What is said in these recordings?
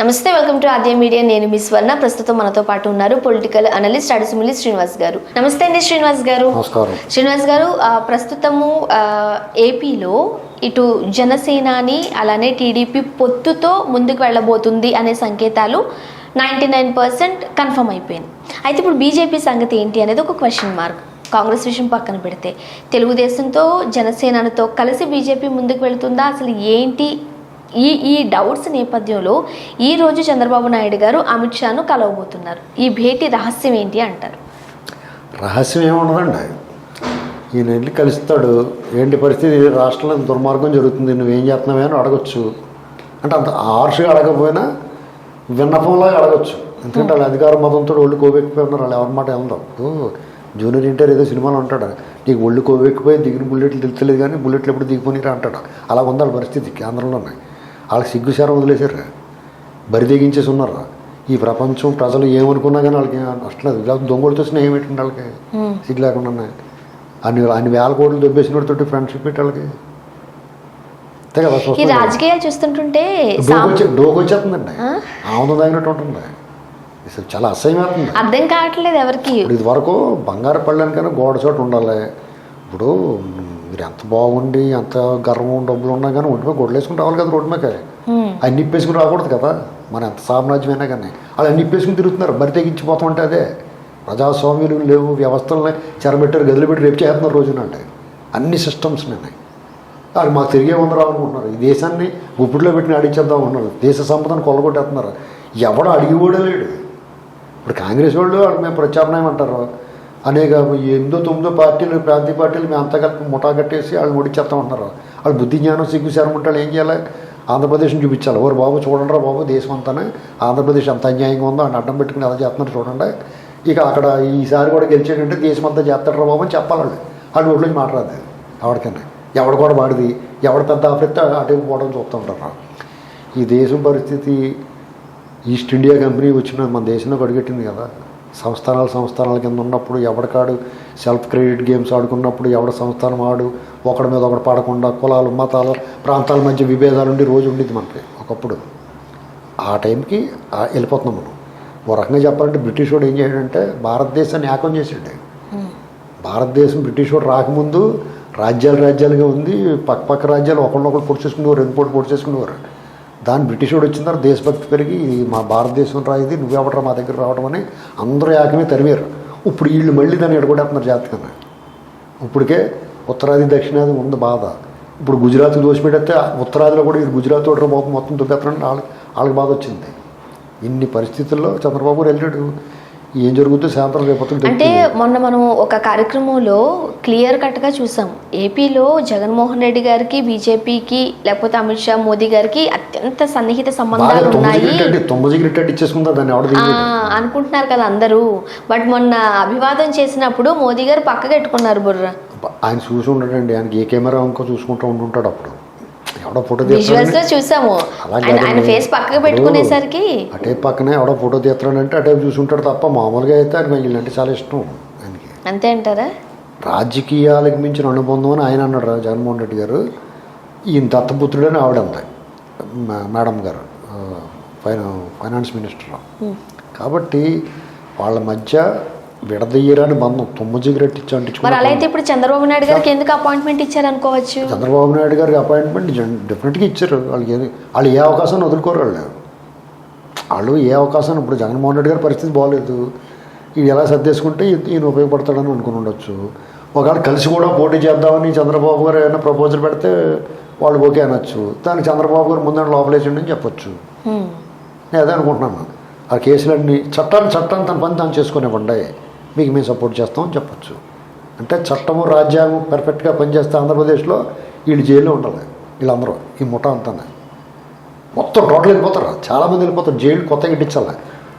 నమస్తే, welcome to Aadya media. నేను మీ స్వర్ణ. ప్రస్తుతం మనతో పాటు ఉన్నారు పొలిటికల్ అనలిస్ట్ అడుసుమిల్లి శ్రీనివాస్ గారు. నమస్తే అండి శ్రీనివాస్ గారు. నమస్కారం. శ్రీనివాస్ గారు, ప్రస్తుతము ఏపీలో ఇటు జనసేనాని అలానే టీడీపీ పొత్తుతో ముందుకు వెళ్ళబోతుంది అనే సంకేతాలు 99% కన్ఫర్మ్ అయిపోయింది. అయితే ఇప్పుడు బీజేపీ సంగతి ఏంటి అనేది ఒక క్వశ్చన్ మార్క్. కాంగ్రెస్ విషయం పక్కన పెడితే తెలుగుదేశంతో జనసేనతో కలిసి బీజేపీ ముందుకు వెళుతుందా, అసలు ఏంటి ఈ డౌట్స్ నేపథ్యంలో ఈ రోజు చంద్రబాబు నాయుడు గారు అమిత్ షాను కలవబోతున్నారు. ఈ భేటీ రహస్యం ఏంటి అంటారు? రహస్యం ఏముండదండి, ఈయన వెళ్ళి కలుస్తాడు. ఏంటి పరిస్థితి, రాష్ట్రంలో దుర్మార్గం జరుగుతుంది, నువ్వేం చేస్తున్నావే అని అడగచ్చు. అంటే అంత ఆర్షగా అడగకపోయినా విన్నపంలాగా అడగచ్చు. ఎందుకంటే వాళ్ళు అధికార మతంతో ఒళ్ళు కోవెక్కిపోయినారు. వాళ్ళు ఎవరి మాట వెళ్దాం. జూనియర్ ఎన్టీఆర్ ఏదో సినిమాలో ఉంటాడు, నీకు ఒళ్ళు కోవెక్కిపోయి దిగిన బుల్లెట్లు తెలుస్తలేదు కానీ బుల్లెట్లు ఎప్పుడు దిగిపోయిరా అంటాడు. అలా ఉంది వాళ్ళ పరిస్థితి కేంద్రంలోనే. వాళ్ళకి సిగ్గుశారం వదిలేశారు, బరిదెగించేసి ఉన్నారు. ఈ ప్రపంచం ప్రజలు ఏమనుకున్నా కానీ వాళ్ళకి అసలు దొంగలతో స్నేహం పెట్టండి, వాళ్ళకి సిగ్గు లేకుండా అన్ని వేల కోట్లు దొబ్బేసినతోటి ఫ్రెండ్షిప్ పెట్టి వాళ్ళకి రాజకీయాలు చూస్తుంటుంటే డోకు వచ్చేస్తుందండి, ఆనందం తగినట్టు ఉంటుంది. అసలు చాలా అసహ్యమవుతుంది, అర్థం కావట్లేదు ఎవరికి. ఇప్పుడు ఇది వరకు బంగారు పళ్ళనికైనా గోడ చోటు ఉండాలి. ఇప్పుడు మీరు ఎంత బాగుండి ఎంత గర్వం డబ్బులు ఉన్నా కానీ ఒంటి మీద గొడ్లు వేసుకుని రావాలి కదా రోడ్డు మీద. అన్ని ఇప్పేసుకుని రాకూడదు కదా, మన ఎంత సామ్రాజ్యమైనా కానీ. వాళ్ళు అన్ని ఇప్పేసుకుని తిరుగుతున్నారు, బరి తెగించిపోతాం అంటే అదే. ప్రజాస్వామ్యాలు లేవు, వ్యవస్థలని చెరబెట్టారు, గదిలో పెట్టి రేపు చేస్తున్నారు రోజున. అంటే అన్ని సిస్టమ్స్ ఉన్నాయి. వాళ్ళు మాకు తిరిగే ఉంది రావాలనుకుంటున్నారు. ఈ దేశాన్ని గుప్పిట్లో పెట్టి అడిచేద్దాం ఉన్నారు, దేశ సంపదను కొల్లగొట్టేస్తున్నారు. ఎవడో అడిగిపోవడం లేడు. ఇప్పుడు కాంగ్రెస్ వాళ్ళు మేము ప్రత్యామ్నాయం అంటారు, అనేక 8-9 పార్టీలు ప్రాంతీయ పార్టీలు మేము అంతా కలిపి ముఠా కట్టేసి వాళ్ళు ఓడిచేస్తామంటున్నారు. వాళ్ళు బుద్ధి జ్ఞానం సిగ్గుశారం ఉంటారు. ఏం చేయాలి, ఆంధ్రప్రదేశ్ని చూపించాలి. ఓరు బాబు చూడండి రా బాబు, దేశం అంతానే ఆంధ్రప్రదేశ్ ఎంత అన్యాయంగా ఉందో అని అడ్డం పెట్టుకుని ఎలా చేస్తున్నారు చూడండి. ఇక అక్కడ ఈసారి కూడా గెలిచేటంటే దేశం అంతా చేస్తాడు రా బాబు అని చెప్పాలి. వాళ్ళు ఓట్లోకి మాట్లాడదు ఎవరికైనా. ఎవడు కూడా వాడిది, ఎవడు పెద్ద ఆఫ్రితే అటు పోవడం చూస్తూ ఉంటారు. ఈ దేశం పరిస్థితి ఈస్ట్ ఇండియా కంపెనీ వచ్చిన మన దేశంలో అడుగెట్టింది కదా. సంస్థానాల కింద ఉన్నప్పుడు ఎవడికాడు సెల్ఫ్ క్రెడిట్ గేమ్స్ ఆడుకున్నప్పుడు ఎవడ సంస్థానం ఆడు ఒకడి మీద ఒకటి పడకుండా కులాలు మతాలు ప్రాంతాల మధ్య విభేదాలు ఉండి రోజు ఉండేది మనకి ఒకప్పుడు. ఆ టైంకి వెళ్ళిపోతున్నాం మనం. ఓ రకంగా చెప్పాలంటే బ్రిటిష్ వాడు ఏం చేయడంటే భారతదేశాన్ని ఏకం చేసాడు. భారతదేశం బ్రిటిష్ వాడు రాకముందు రాజ్యాలుగా ఉంది. పక్క రాజ్యాలు ఒకళ్ళొకళ్ళు పొడి చేసుకునేవారు, రెండు పొడి చేసుకునేవారు. దాన్ని బ్రిటిష్ వాడు వచ్చిన తర్వాత దేశభక్తి పెరిగి మా భారతదేశం రాయిది, నువ్వెవడరా మా దగ్గర రావడం అని అందరూ ఏకమే తరిమారు. ఇప్పుడు వీళ్ళు మళ్ళీ దాన్ని ఎడగొడేస్తున్నారు జాతకంగా. ఇప్పటికే ఉత్తరాది దక్షిణాది ఉంది బాధ. ఇప్పుడు గుజరాత్కి దోసిపెడితే ఉత్తరాదిలో కూడా ఇది గుజరాత్ ఓటర్ బాబు మొత్తం దుబ్బెత్తనంటే వాళ్ళకి బాధ వచ్చింది. ఇన్ని పరిస్థితుల్లో చంద్రబాబు వెళ్ళాడు. ఏం జరుగుతుందో సాయంత్రం రేపొద్దు. అంటే మొన్న మనం ఒక కార్యక్రమంలో క్లియర్ కట్గా చూసాం, ఏపీలో జగన్మోహన్ రెడ్డి గారికి బీజేపీకి లేకపోతే అమిత్ షా మోదీ గారికి అత్యంత సన్నిహిత సంబంధాలు ఉన్నాయి అనుకుంటున్నారు కదా అందరూ. బట్ మొన్న అభివాదం చేసినప్పుడు మోదీ గారు పక్కగా పెట్టుకున్నారు బుర్ర. ఆయన చూసి ఉండడండి, ఆయనకి ఏ కెమెరా ఇంకో చూసుకుంటూ ఉంటుంటాడు. అప్పుడు ఎవడో ఫోటో చూసాము, ఆయన ఫేస్ పక్కగా పెట్టుకునేసరికి అటే పక్కనే ఎవడో ఫోటో తీస్తాడంటే అటే చూసుంటాడు తప్ప మామూలుగా అయితే ఆయన వీళ్ళంటే చాలా ఇష్టం ఆయనకి. అంతే అంటారా? రాజకీయాలకు మించిన అనుబంధం అని ఆయన అన్నాడు జగన్మోహన్ రెడ్డి గారు. ఈయన దత్తపుత్రుడని ఆవిడంది మేడం గారు, ఫైనాన్స్ మినిస్టర్. కాబట్టి వాళ్ళ మధ్య విడదీయరాని బంధం తుమ్మజిగిరెట్టి మరి అలా అయితే ఇప్పుడు చంద్రబాబు నాయుడు గారికి ఎందుకు అపాయింట్మెంట్ ఇచ్చారు అనుకోవచ్చు? చంద్రబాబు నాయుడు గారికి అపాయింట్మెంట్ డెఫినెట్గా ఇచ్చారు. వాళ్ళు ఏ అవకాశాన్ని వదులుకోరు. వాళ్ళు ఏ అవకాశాన్ని, ఇప్పుడు జగన్మోహన్ రెడ్డి గారి పరిస్థితి బాగోలేదు, ఇది ఎలా సర్దేసుకుంటే ఈయన ఉపయోగపడతాడని అనుకుని ఉండొచ్చు. ఒకవేళ కలిసి కూడా పోటీ చేద్దామని చంద్రబాబు గారు ఏమైనా ప్రపోజల్ పెడితే వాళ్ళు ఓకే అనొచ్చు. దానికి చంద్రబాబు గారు ముందని లోపలేసిండి అని చెప్పొచ్చు. నేను అదే అనుకుంటున్నాను. ఆ కేసులన్నీ చట్టాన్ని తన పని తాను చేసుకునేవ్వండి, మీకు మేము సపోర్ట్ చేస్తామని చెప్పొచ్చు. అంటే చట్టము రాజ్యాంగం పర్ఫెక్ట్గా పనిచేస్తే ఆంధ్రప్రదేశ్లో వీళ్ళు జైల్లో ఉండాలి. వీళ్ళందరూ ఈ ముఠా అంతా మొత్తం టోటల్ వెళ్ళిపోతారు. చాలామంది వెళ్ళిపోతారు. జైలు కొత్తగా కట్టించాలి.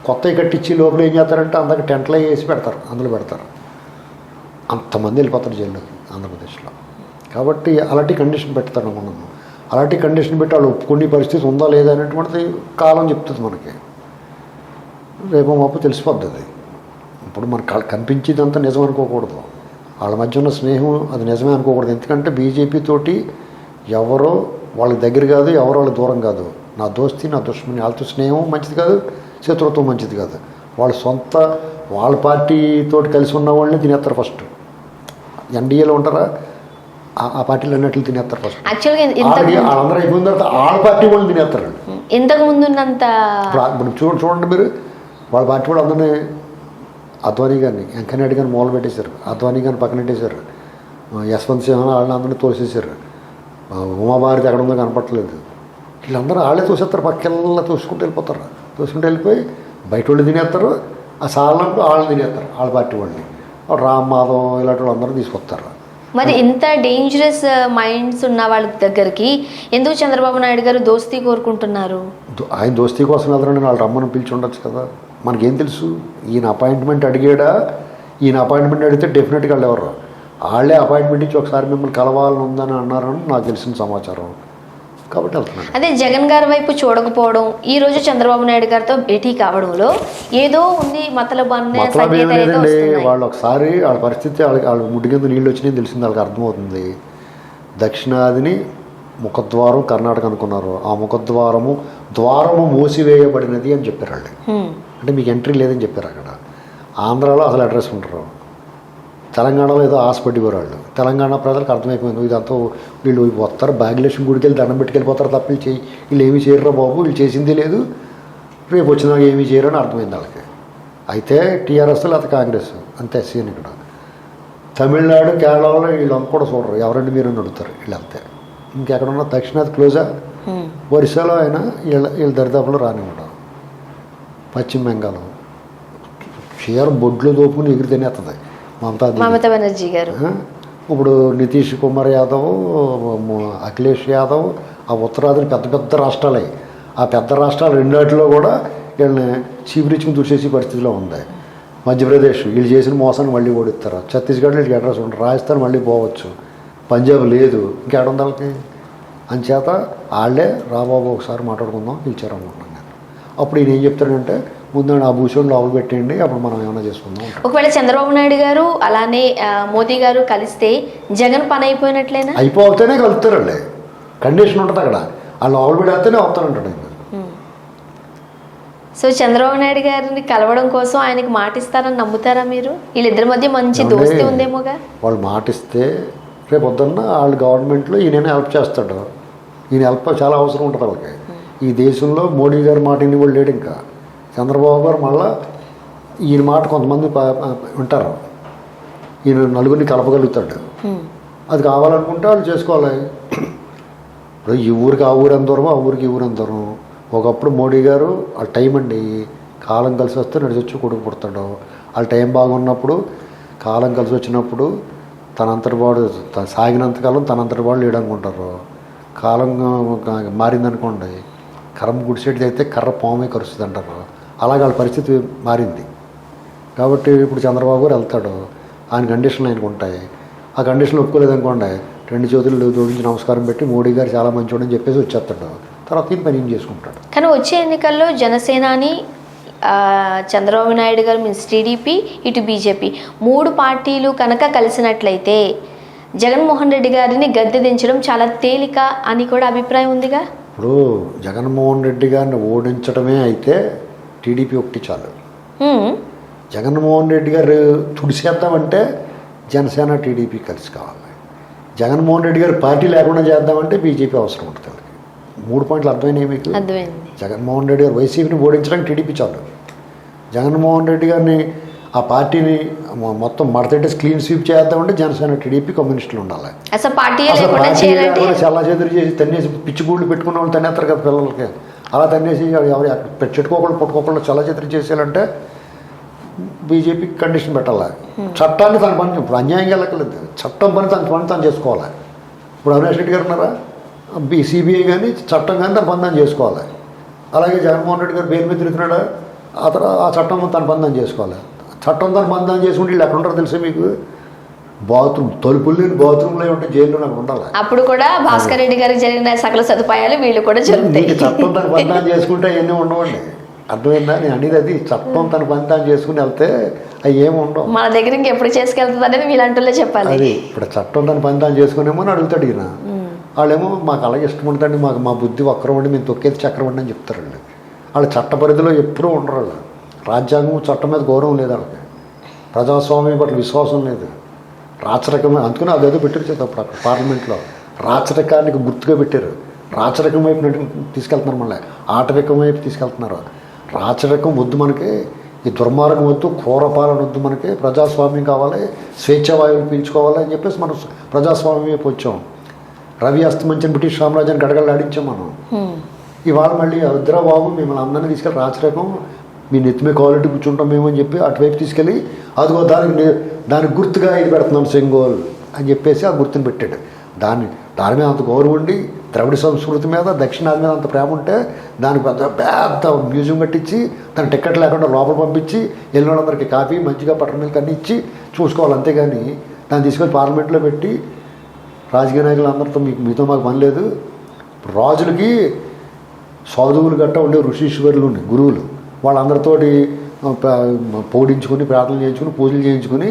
కొత్తగా కట్టించి లోపల ఏం చేస్తారంటే అందరికి టెంట్లో వేసి పెడతారు, అందులో పెడతారు. అంతమంది వెళ్ళిపోతారు జైల్లోకి ఆంధ్రప్రదేశ్లో. కాబట్టి అలాంటి కండిషన్ పెడతారు అనుకున్నాను. అలాంటి కండిషన్ పెట్టి వాళ్ళు ఒప్పుకునే పరిస్థితి ఉందా లేదా అనేటువంటిది కాలం చెప్తుంది మనకి. రేపు మాపు తెలిసిపోద్ది. ఇప్పుడు మనకు కనిపించేదంతా నిజం అనుకోకూడదు. వాళ్ళ మధ్య ఉన్న స్నేహం అది నిజమే అనుకోకూడదు. ఎందుకంటే బీజేపీ తోటి ఎవరో వాళ్ళకి దగ్గర కాదు, ఎవరో వాళ్ళకి దూరం కాదు. నా దోస్తి నా దుష్మని, వాళ్ళతో స్నేహం మంచిది కాదు, శత్రుత్వం మంచిది కాదు. వాళ్ళ పార్టీతో కలిసి ఉన్న వాళ్ళని తినేస్తారు ఫస్ట్. ఎన్డీఏలో ఉంటారా, ఆ పార్టీలు అన్నట్లు తినేస్తారు ఫస్ట్. యాక్చువల్గా వాళ్ళందరూ అయిపోయిన తర్వాత వాళ్ళ పార్టీ వాళ్ళని తినేస్తారు. ఇంతకు ముందు ఉన్నంత ఇప్పుడు చూడండి మీరు, వాళ్ళ పార్టీ వాళ్ళు అందరినీ అద్వానీ గారిని, వెంకయ్యనాయుడు గారిని మూల పెట్టేశారు, అద్వానీ గారిని పక్కన పెట్టేశారు, యశ్వంత్ సింహ వాళ్ళని అందరినీ తోసేశారు, ఉమాభారతి ఎక్కడ ఉందో కనపట్టలేదు. వీళ్ళందరూ వాళ్ళే తోసేస్తారు, పక్కకెల్లా తోసుకుంటూ వెళ్ళిపోయి బయట వాళ్ళు తినేస్తారు. ఆ సార్లంటూ వాళ్ళని తినేస్తారు, వాళ్ళ పార్టీ వాళ్ళని. రామ్ మాధవ్ ఇలాంటి వాళ్ళు అందరూ తీసుకొస్తారు. మరి ఇంత డేంజరస్ మైండ్స్ ఉన్న వాళ్ళ దగ్గరికి ఎందుకు చంద్రబాబు నాయుడు గారు దోస్తీ కోరుకుంటున్నారు? ఆయన దోస్తీ కోసం వెళ్తారని వాళ్ళు రమ్మని పిలిచి ఉండొచ్చు కదా. మనకేం తెలుసు? ఈయన అపాయింట్మెంట్ అడిగాడా? ఈయన అపాయింట్మెంట్ అడిగితే డెఫినెట్గా వాళ్ళు ఎవరు, వాళ్ళే అపాయింట్మెంట్ ఇచ్చి ఒకసారి మిమ్మల్ని కలవాలని ఉందని అన్నారని నాకు తెలిసిన సమాచారం. కాబట్టి వెళ్తున్నాను. అదే జగన్ గారి వైపు చూడకపోవడం, ఈ రోజు చంద్రబాబు నాయుడు గారితో భేటీ కావడంలో ఏదో ఉంది మతలబు అనే సంకేతాలు అయితే వస్తున్నాయి. వాళ్ళు ఒకసారి వాళ్ళ పరిస్థితి, వాళ్ళ ముడ్డి కింద నీళ్ళు వచ్చినాయని తెలిసింది వాళ్ళకి, అర్థమవుతుంది. దక్షిణాదిని ముఖద్వారం కర్ణాటక అనుకున్నారు, ఆ ముఖద్వారము మూసివేయబడినది అని చెప్పారు వాళ్ళు. అంటే మీకు ఎంట్రీ లేదని చెప్పారు అక్కడ. ఆంధ్రాలో అసలు అడ్రస్ ఉంటారు, తెలంగాణలో ఏదో ఆశపడ్డిపోరు వాళ్ళు. తెలంగాణ ప్రజలకు అర్థమైపోయింది, ఇదంతా వీళ్ళు వస్తారు భాగ్యలక్ష్మి గుడికి వెళ్ళి దండం పెట్టుకెళ్ళిపోతారు తప్ప వీళ్ళు ఏమీ చేయరు బాబు, వీళ్ళు చేసింది లేదు, రేపు వచ్చినాక ఏమీ చేయరు అని అర్థమైంది వాళ్ళకి. అయితే టీఆర్ఎస్ లేకపోతే కాంగ్రెస్ అంతే సీన్. ఇక్కడ తమిళనాడు కేరళలో వీళ్ళు కూడా చూడరు, ఎవరండి మీరు అని అడుగుతారు వీళ్ళంతే. ఇంకెక్కడున్న దక్షిణాది క్లోజా, ఒరిస్సాలో అయినా వీళ్ళ దరిదాపులో రానివ్వడం. పశ్చిమ బెంగాల్ చీర బొడ్లు దోపుకుని ఎగిరి తినేస్తుంది మమతా బెనర్జీ గారు. ఇప్పుడు నితీష్ కుమార్ యాదవ్, అఖిలేష్ యాదవ్, ఆ ఉత్తరాదిని పెద్ద పెద్ద రాష్ట్రాలే. ఆ పెద్ద రాష్ట్రాలు రెండాటిలో కూడా వీళ్ళని చీపిరిచ్చుకుని తుడిచేసే పరిస్థితిలో ఉంది. మధ్యప్రదేశ్ వీళ్ళు చేసిన మోసాన్ని మళ్ళీ ఓడిస్తారు. ఛత్తీస్గఢ్ వీళ్ళకి అడ్రస్ ఉంటుంది, రాజస్థాన్ మళ్ళీ పోవచ్చు, పంజాబ్ లేదు, ఇంకేడుంది వాళ్ళకి. అంచేత వాళ్ళే రాబాబు ఒకసారి మాట్లాడుకుందాం పిలిచారు అనుకుంటున్నాను నేను. అప్పుడు ఈయన ఏం చెప్తాడంటే, ముందు ఆ భూషణ్ లోపల పెట్టండి, అప్పుడు మనం ఏమైనా చేసుకుందాం. ఒకవేళ చంద్రబాబు నాయుడు గారు అలానే మోదీ గారు కలిస్తే జగన్ పని అయిపోయినట్లేనా? అయిపోతేనే కలుపుతారండి, కండిషన్ ఉంటుంది అక్కడ. వాళ్ళు లోపల పెడితేనే అవుతారంటాడు. సో చంద్రబాబు నాయుడు గారిని కలవడం కోసం ఆయనకి మాటిస్తారని నమ్ముతారా మీరు? వీళ్ళిద్దరి మధ్య మంచి దోస్తీ ఉందేమోగా. వాళ్ళు మాటిస్తే రేపు పొద్దున్న వాళ్ళ గవర్నమెంట్లో ఈయన హెల్ప్ చేస్తాడు. ఈయన హెల్ప్ చాలా అవసరం ఉంటుంది వాళ్ళకి. ఈ దేశంలో మోడీ గారి మాట ఇన్ని వాళ్ళు లేడు. ఇంకా చంద్రబాబు గారు మళ్ళీ ఈయన మాట కొంతమంది ఉంటారు, ఈయన నలుగురిని కలపగలుగుతాడు. అది కావాలనుకుంటే వాళ్ళు చేసుకోవాలి. ఇప్పుడు ఈ ఊరికి ఆ ఊరు ఎంత దూరమో, ఆ ఊరికి ఈ ఊరు ఎంత దూరం. ఒకప్పుడు మోడీ గారు ఆ టైం అండి, కాలం కలిసి వస్తే నడిచొచ్చి కొడుకు పుడతాడు. వాళ్ళ టైం బాగున్నప్పుడు, కాలం కలిసి వచ్చినప్పుడు తనంతటి వాడు సాగినంతకాలం తనంతటి వాడు లేడనుకుంటారు. కాలం మారిందనుకోండి, కర్మ గుడిసేటిది అయితే కర్ర పామే కరుస్తుంది అంటారు. అలాగే వాళ్ళ పరిస్థితి మారింది. కాబట్టి ఇప్పుడు చంద్రబాబు గారు వెళ్తాడు, ఆయన కండిషన్లు ఆయనకు ఉంటాయి. ఆ కండిషన్లు ఒప్పుకోలేదనుకోండి, 2 చేతులు జోడించి నమస్కారం పెట్టి మోడీ గారు చాలా మంచివాడు అని చెప్పేసి వచ్చేస్తాడు. తర్వాత ఈ పని ఏం చేసుకుంటాడు. కానీ వచ్చే ఎన్నికల్లో జనసేనాని, చంద్రబాబు నాయుడు గారు మీన్స్ టీడీపీ, ఇటు బీజేపీ 3 పార్టీలు కనుక కలిసినట్లయితే జగన్మోహన్ రెడ్డి గారిని గద్దె దించడం చాలా తేలిక అని కూడా అభిప్రాయం ఉందిగా. ఇప్పుడు జగన్మోహన్ రెడ్డి గారిని ఓడించడమే అయితే టీడీపీ ఒకటి చాలు. జగన్మోహన్ రెడ్డి గారు తుడిసేద్దామంటే జనసేన టీడీపీ కలిసి కావాలి. జగన్మోహన్ రెడ్డి గారు పార్టీ లేకుండా చేద్దామంటే బీజేపీ అవసరం ఉంటుంది. 3 పాయింట్లు అర్థమైనాయి మీకు? అర్థమైంది. జగన్మోహన్ రెడ్డి గారు వైసీపీని ఓడించడానికి టీడీపీ చాలు. జగన్మోహన్ రెడ్డి గారిని ఆ పార్టీని మొత్తం మడతెట్టేసి క్లీన్ స్వీప్ చేద్దామంటే జనసేన టీడీపీ కమ్యూనిస్టులు ఉండాలి. అసలు పార్టీ చాలా చేతులు చేసి తన్నేసి పిచ్చి గూళ్ళు పెట్టుకున్న వాళ్ళు తన్నేస్తారు కదా పిల్లలకి. అలా తన్నేసి ఎవరు చెట్టుకోకుండా పుట్టుకోకుండా చాలా చేతులు చేసేయాలంటే బీజేపీ కండిషన్ పెట్టాలి. చట్టాన్ని తన పని, ఇప్పుడు అన్యాయంగా వెళ్ళకలేదు, చట్టం పని తన పని తను చేసుకోవాలి. ఇప్పుడు అవినాష్ రెడ్డి గారు ఉన్నారా, సిబిఐ కానీ చట్టం కానీ తన పని తను చేసుకోవాలి. అలాగే జగన్మోహన్ రెడ్డి గారు బెయిల్ మీద తిరుగుతున్నాడా, ఆ చట్టం తన పని తను చేసుకోవాలి. చట్టం తన పని తను చేసుకుంటే వీళ్ళు ఎక్కడ ఉంటారో తెలుసా మీకు? బాత్రూమ్ తలుపులు లేని బాత్రూమ్లో ఉంటే జైల్లో నాకు ఉండాలి. అప్పుడు కూడా భాస్కర్ రెడ్డి గారికి జరిగిన సకల సదుపాయాలు వీళ్ళు కూడా జరుగుతాయి. చట్టం తన పని తను చేసుకుంటే అవన్నీ ఉండవండి. అర్థమైందా నేను అనేది? అది చట్టం తన పని తాను చేసుకుని వెళ్తే అవి ఏమి ఉండవు. మన దగ్గర ఇంకెప్పుడు చేసుకెళ్తుంది అనేది వీళ్ళంటూనే చెప్పాలి. అది ఇప్పుడు చట్టం తన పని తాను చేసుకునేమో అని అడుగుతాడు ఈయన. వాళ్ళేమో మాకు అలాగే ఇష్టం ఉంటుందండి, మాకు మా బుద్ధి వక్రం అండి, మేము తొక్కేది చక్రం అండి అని చెప్తారండి. వాళ్ళు చట్ట పరిధిలో ఎప్పుడూ ఉండరు. వాళ్ళు రాజ్యాంగం చట్టం మీద గౌరవం లేదు, వాళ్ళకి ప్రజాస్వామ్యం పట్ల విశ్వాసం లేదు, రాచరికమే. అందుకని అదేదో పెట్టారు చేత అప్పుడు అక్కడ పార్లమెంట్లో రాచరికానికి గుర్తుగా పెట్టారు. రాచరికం వైపు తీసుకెళ్తున్నారు, మళ్ళీ ఆటరికం వైపు తీసుకెళ్తున్నారు. రాచరికం వద్దు మనకి, ఈ దుర్మార్గం వద్దు, క్రూరపాలన వద్దు, మనకి ప్రజాస్వామ్యం కావాలి, స్వేచ్ఛావాయువులు పీల్చుకోవాలి అని చెప్పేసి మనం ప్రజాస్వామ్యం వైపు వచ్చాం. రవి అస్తమించిన బ్రిటిష్ సామ్రాజ్యాన్ని గడగడలాడించాం మనం. ఇవాళ మళ్ళీ వద్దురా బాబు మిమ్మల్ని అందరినీ తీసుకెళ్ళి రాచరికం మీ నెత్తిమే క్వాలిటీ కూర్చుంటాం మేము అని చెప్పి అటువైపు తీసుకెళ్ళి అదిగో దానికి గుర్తుగా ఇది పెడుతున్నాం సెంగోల్ అని చెప్పేసి ఆ గుర్తుని పెట్టాడు. దాని మీద అంత గౌరవం ఉండి, ద్రవిడ సంస్కృతి మీద, దక్షిణాది మీద అంత ప్రేమ ఉంటే దానికి పెద్ద మ్యూజియం కట్టించి దాని టికెట్ లేకుండా లోపల పంపించి వెళ్ళిన వాళ్ళందరికీ కాఫీ మంచిగా బటర్ మిల్క్ అన్నీ ఇచ్చి చూసుకోవాలి. అంతేగాని దాన్ని తీసుకొని పార్లమెంట్లో పెట్టి రాజకీయ నాయకులందరితో మీతో మాకు పని లేదు. రాజులకి సాధువులు గట్టా ఉండే ఋషీశ్వరులు ఉండే గురువులు, వాళ్ళందరితోటి పోడించుకుని ప్రార్థనలు చేయించుకుని పూజలు చేయించుకుని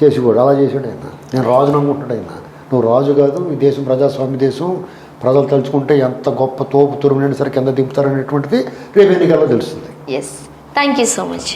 చేసేవాడు. అలా చేసాడు ఆయన. నేను రాజును అనుకుంటాడు ఆయన. నువ్వు రాజు కాదు, ఈ దేశం ప్రజాస్వామ్య దేశం, ప్రజలు తలుచుకుంటే ఎంత గొప్ప తోపు తురుమునైనా సరే కింద దింపుతారనేటువంటిది రేపు ఎన్నికల్లో తెలుస్తుంది. Yes, thank you so much.